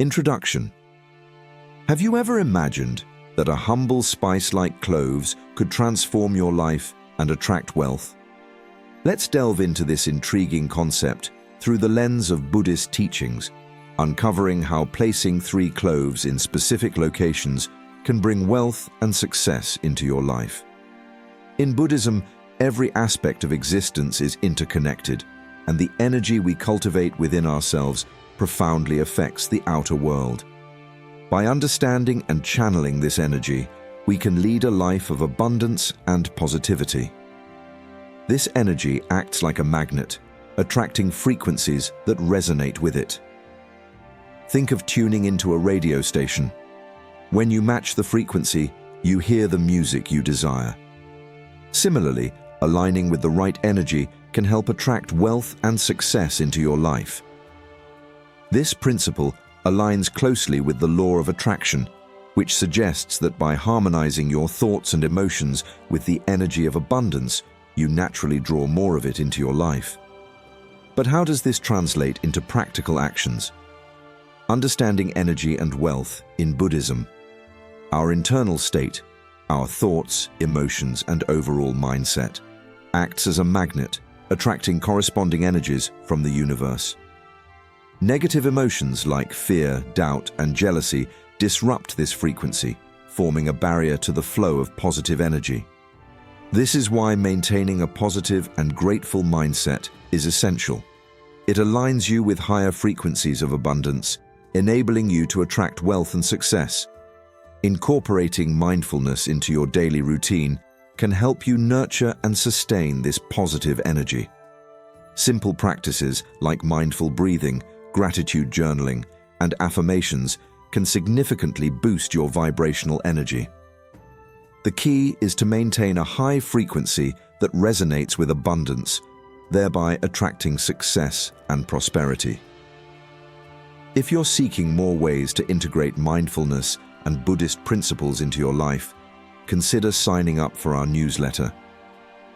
Introduction. Have you ever imagined that a humble spice like cloves could transform your life and attract wealth? Let's delve into this intriguing concept through the lens of Buddhist teachings, uncovering how placing 3 cloves in specific locations can bring wealth and success into your life. In Buddhism, every aspect of existence is interconnected, and the energy we cultivate within ourselves profoundly affects the outer world. By understanding and channeling this energy, we can lead a life of abundance and positivity. This energy acts like a magnet, attracting frequencies that resonate with it. Think of tuning into a radio station. When you match the frequency, you hear the music you desire. Similarly, aligning with the right energy can help attract wealth and success into your life. This principle aligns closely with the law of attraction, which suggests that by harmonizing your thoughts and emotions with the energy of abundance, you naturally draw more of it into your life. But how does this translate into practical actions? Understanding energy and wealth in Buddhism. Our internal state, our thoughts, emotions, and overall mindset, acts as a magnet, attracting corresponding energies from the universe. Negative emotions like fear, doubt, and jealousy disrupt this frequency, forming a barrier to the flow of positive energy. This is why maintaining a positive and grateful mindset is essential. It aligns you with higher frequencies of abundance, enabling you to attract wealth and success. Incorporating mindfulness into your daily routine can help you nurture and sustain this positive energy. Simple practices like mindful breathing, gratitude journaling, and affirmations can significantly boost your vibrational energy. The key is to maintain a high frequency that resonates with abundance, thereby attracting success and prosperity. If you're seeking more ways to integrate mindfulness and Buddhist principles into your life, consider signing up for our newsletter.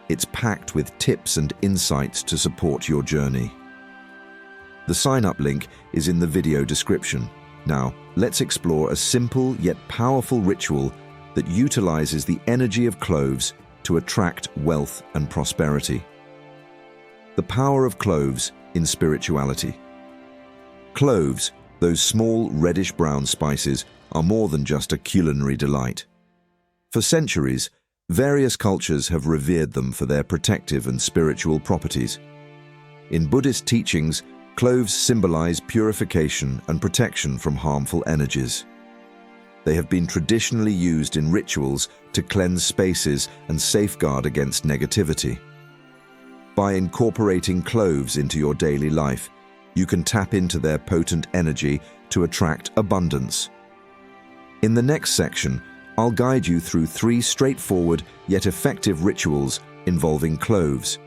It's packed with tips and insights to support your journey. The sign-up link is in the video description. Now, let's explore a simple yet powerful ritual that utilizes the energy of cloves to attract wealth and prosperity. The power of cloves in spirituality. Cloves, those small reddish-brown spices, are more than just a culinary delight. For centuries, various cultures have revered them for their protective and spiritual properties. In Buddhist teachings, cloves symbolize purification and protection from harmful energies. They have been traditionally used in rituals to cleanse spaces and safeguard against negativity. By incorporating cloves into your daily life, you can tap into their potent energy to attract abundance. In the next section, I'll guide you through 3 straightforward yet effective rituals involving cloves.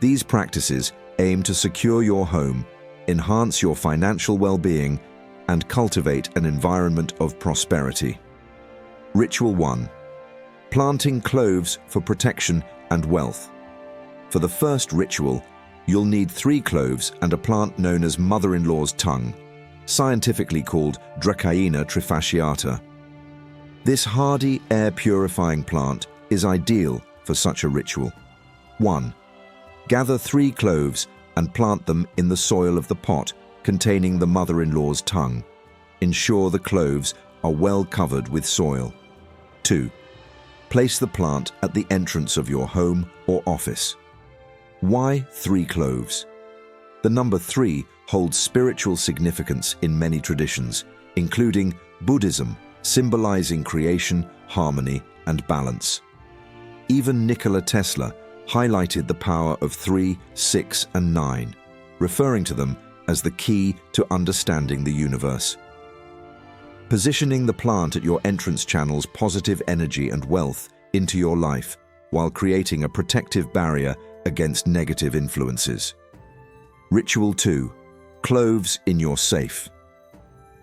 These practices aim to secure your home, enhance your financial well-being, and cultivate an environment of prosperity. Ritual 1. Planting cloves for protection and wealth. For the first ritual, you'll need 3 cloves and a plant known as mother-in-law's tongue, scientifically called Dracaena trifasciata. This hardy, air-purifying plant is ideal for such a ritual. 1. Gather 3 cloves and plant them in the soil of the pot containing the mother-in-law's tongue. Ensure the cloves are well covered with soil. 2. Place the plant at the entrance of your home or office. Why 3 cloves? The number 3 holds spiritual significance in many traditions, including Buddhism, symbolizing creation, harmony, and balance. Even Nikola Tesla highlighted the power of 3, 6, and 9, referring to them as the key to understanding the universe. Positioning the plant at your entrance channels positive energy and wealth into your life while creating a protective barrier against negative influences. Ritual 2. Cloves in your safe.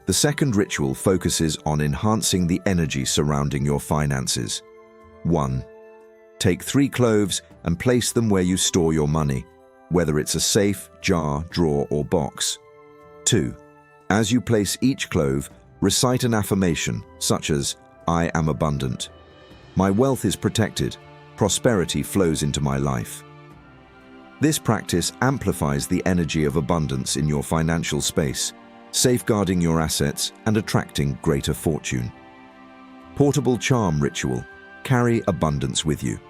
The second ritual focuses on enhancing the energy surrounding your finances. 1. Take 3 cloves and place them where you store your money, whether it's a safe, jar, drawer, or box. 2. As you place each clove, recite an affirmation such as, "I am abundant. My wealth is protected. Prosperity flows into my life." This practice amplifies the energy of abundance in your financial space, safeguarding your assets and attracting greater fortune. Portable charm ritual. Carry abundance with you.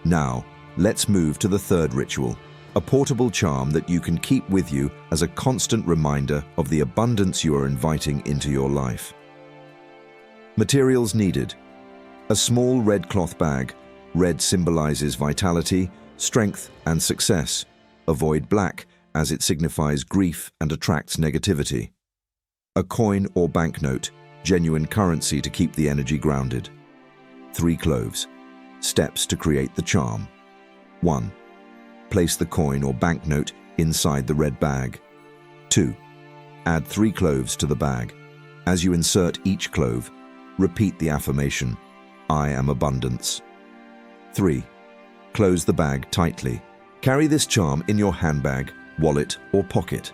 Now, let's move to the third ritual, a portable charm that you can keep with you as a constant reminder of the abundance you are inviting into your life. Materials needed. A small red cloth bag. Red symbolizes vitality, strength, and success. Avoid black, as it signifies grief and attracts negativity. A coin or banknote, genuine currency to keep the energy grounded. 3 cloves. Steps to create the charm. 1. Place the coin or banknote inside the red bag. 2. Add 3 cloves to the bag. As you insert each clove, repeat the affirmation, "I am abundance." 3. Close the bag tightly. Carry this charm in your handbag, wallet, or pocket.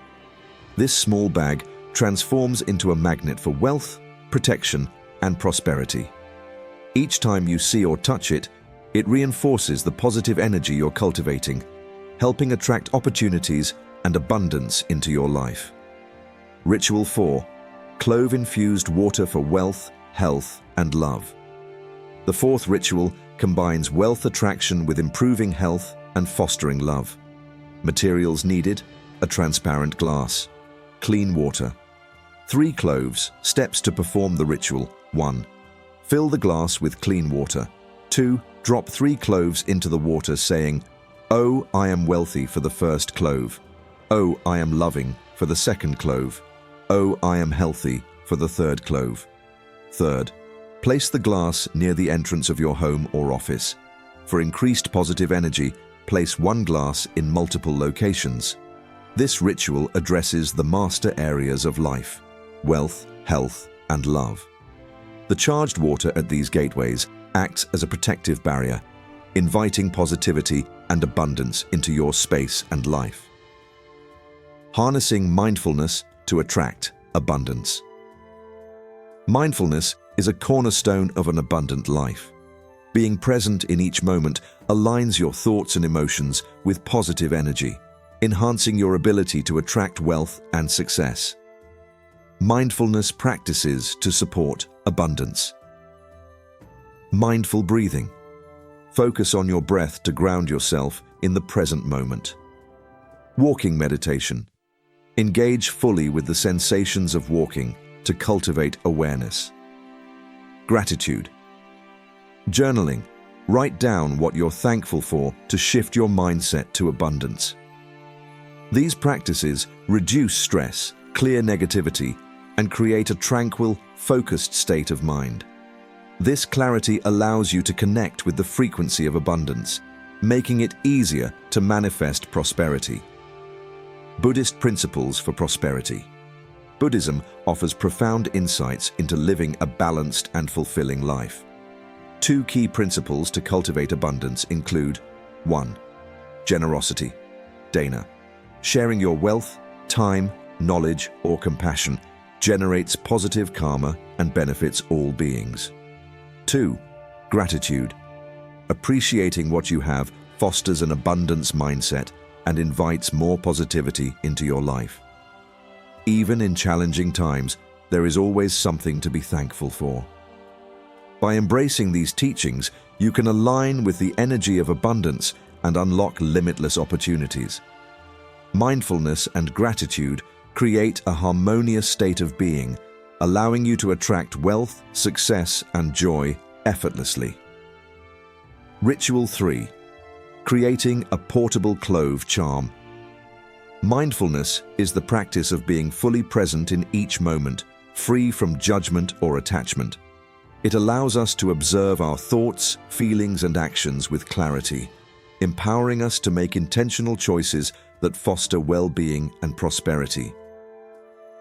This small bag transforms into a magnet for wealth, protection, and prosperity. Each time you see or touch it, it reinforces the positive energy you're cultivating, helping attract opportunities and abundance into your life. Ritual 4. Clove-infused water for wealth, health, and love. The fourth ritual combines wealth attraction with improving health and fostering love. Materials needed: a transparent glass, clean water. 3 cloves. Steps to perform the ritual. 1. Fill the glass with clean water. 2. Drop 3 cloves into the water saying, "Oh, I am wealthy," for the first clove. "Oh, I am loving," for the second clove. "Oh, I am healthy," for the third clove. Third, place the glass near the entrance of your home or office. For increased positive energy, place 1 glass in multiple locations. This ritual addresses the master areas of life: wealth, health, and love. The charged water at these gateways acts as a protective barrier, inviting positivity and abundance into your space and life. Harnessing mindfulness to attract abundance. Mindfulness is a cornerstone of an abundant life. Being present in each moment aligns your thoughts and emotions with positive energy, enhancing your ability to attract wealth and success. Mindfulness practices to support abundance. Mindful breathing. Focus on your breath to ground yourself in the present moment. Walking meditation. Engage fully with the sensations of walking to cultivate awareness. Gratitude. Journaling. Write down what you're thankful for to shift your mindset to abundance. These practices reduce stress, clear negativity, and create a tranquil, focused state of mind. This clarity allows you to connect with the frequency of abundance, making it easier to manifest prosperity. Buddhist principles for prosperity. Buddhism offers profound insights into living a balanced and fulfilling life. 2 key principles to cultivate abundance include: 1. Generosity. Dana. Sharing your wealth, time, knowledge, or compassion generates positive karma and benefits all beings. 2. Gratitude. Appreciating what you have fosters an abundance mindset and invites more positivity into your life. Even in challenging times, there is always something to be thankful for. By embracing these teachings, you can align with the energy of abundance and unlock limitless opportunities. Mindfulness and gratitude create a harmonious state of being, allowing you to attract wealth, success, and joy effortlessly. Ritual 3. Creating a portable clove charm. Mindfulness is the practice of being fully present in each moment, free from judgment or attachment. It allows us to observe our thoughts, feelings, and actions with clarity, empowering us to make intentional choices that foster well-being and prosperity.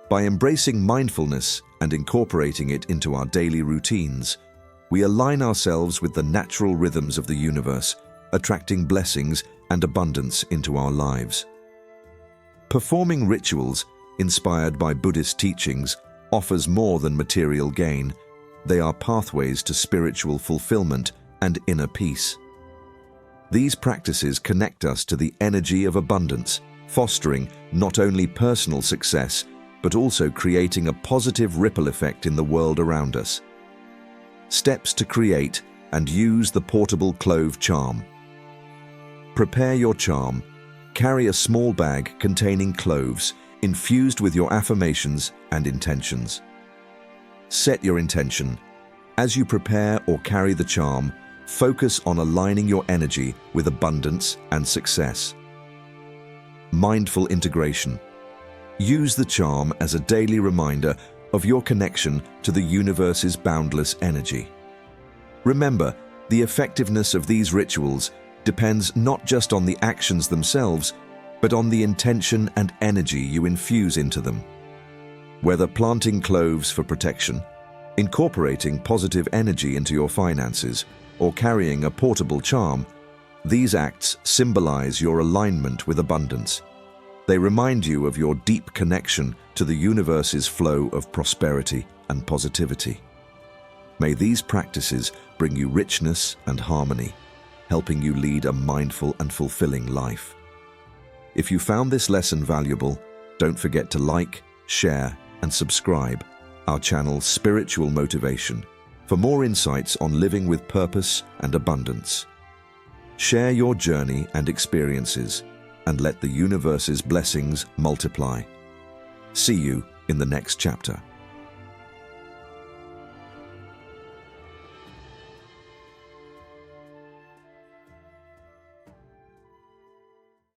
By embracing mindfulness and incorporating it into our daily routines, we align ourselves with the natural rhythms of the universe, attracting blessings and abundance into our lives. Performing rituals inspired by Buddhist teachings, offers more than material gain. They are pathways to spiritual fulfillment and inner peace. These practices connect us to the energy of abundance, fostering not only personal success, but also creating a positive ripple effect in the world around us. Steps to create and use the portable Clove charm. Prepare your charm. Carry a small bag containing cloves, infused with your affirmations and intentions. Set your intention. As you prepare or carry the charm, focus on aligning your energy with abundance and success. Mindful integration. Use the charm as a daily reminder of your connection to the universe's boundless energy. Remember, the effectiveness of these rituals depends not just on the actions themselves, but on the intention and energy you infuse into them. Whether planting cloves for protection, incorporating positive energy into your finances, or carrying a portable charm, these acts symbolize your alignment with abundance. They remind you of your deep connection to the universe's flow of prosperity and positivity. May these practices bring you richness and harmony, helping you lead a mindful and fulfilling life. If you found this lesson valuable, don't forget to like, share, and subscribe our channel Spiritual Motivation for more insights on living with purpose and abundance. Share your journey and experiences, and let the universe's blessings multiply. See you in the next chapter.